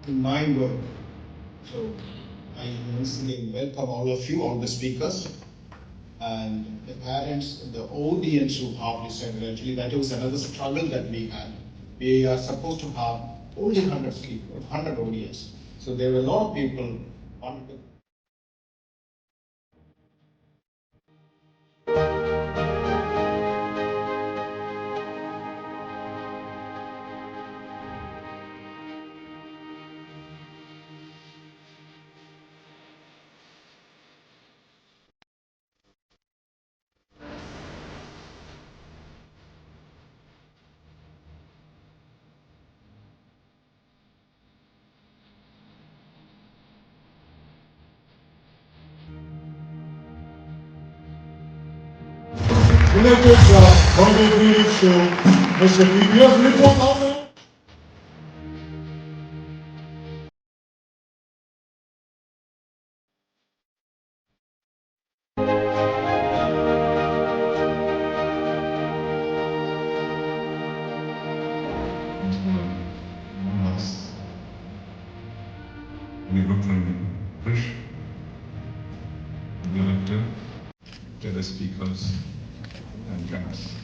mind work. So I once again welcome all of you, all the speakers, and the parents, the audience who have listened. Actually, that was another struggle that we had. We are supposed to have only 100 people, 100 audience. So there were a lot of people wanted to. Related greetings to Mr. PPS report on the Нас невътрешни fish, director, TEDx speakers, and guests.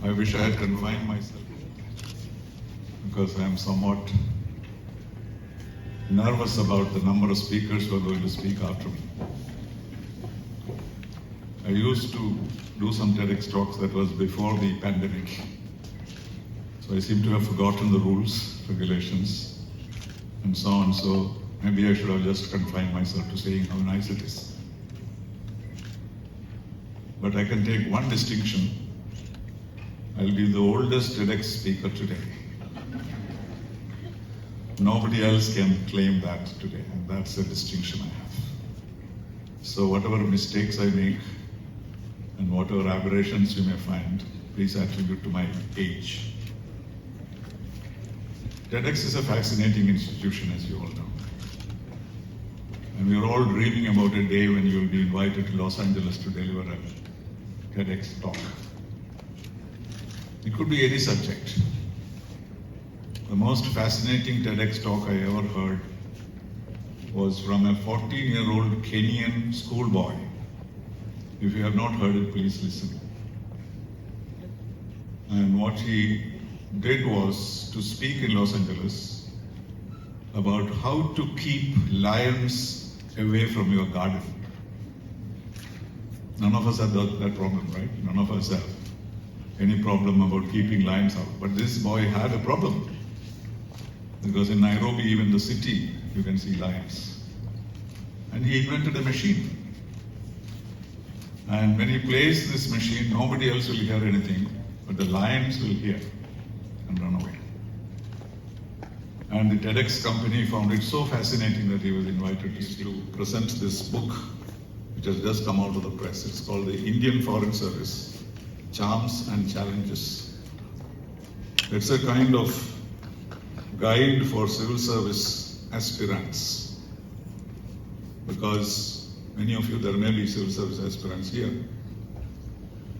I wish I had confined myself because I am somewhat nervous about the number of speakers who are going to speak after me. I used to do some TEDx talks that was before the pandemic. So I seem to have forgotten the rules, regulations, and so on. So maybe I should have just confined myself to saying how nice it is. But I can take one distinction. I'll be the oldest TEDx speaker today. Nobody else can claim that today, and that's a distinction I have. So whatever mistakes I make and whatever aberrations you may find, please attribute to my age. TEDx is a fascinating institution, as you all know. And we're all dreaming about a day when you'll be invited to Los Angeles to deliver a TEDx talk. It could be any subject. The most fascinating TEDx talk I ever heard was from a 14-year-old Kenyan schoolboy. If you have not heard it, please listen. And what he did was to speak in Los Angeles about how to keep lions away from your garden. None of us have that problem, right? None of us have any problem about keeping lions out. But this boy had a problem. Because in Nairobi, even the city, you can see lions. And he invented a machine. And when he plays this machine, nobody else will hear anything, but the lions will hear and run away. And the TEDx company found it so fascinating that he was invited to present this book, which has just come out of the press. It's called the Indian Foreign Service, Charms and Challenges. It's a kind of guide for civil service aspirants. Because many of you, there may be civil service aspirants here.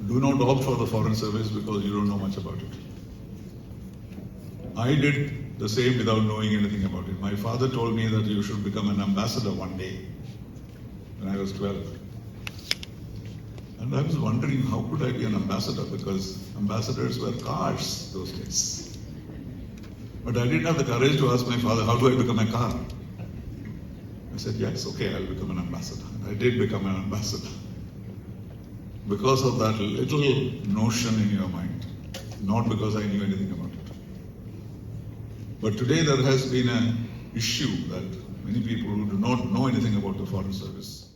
Do not opt for the foreign service because you don't know much about it. I did the same without knowing anything about it. My father told me that you should become an ambassador one day when I was 12. And I was wondering, how could I be an ambassador? Because ambassadors were cars those days. But I didn't have the courage to ask my father, how do I become a car? I said, yes, okay, I'll become an ambassador. And I did become an ambassador. Because of that little notion in your mind, not because I knew anything about it. But today there has been an issue that many people who do not know anything about the foreign service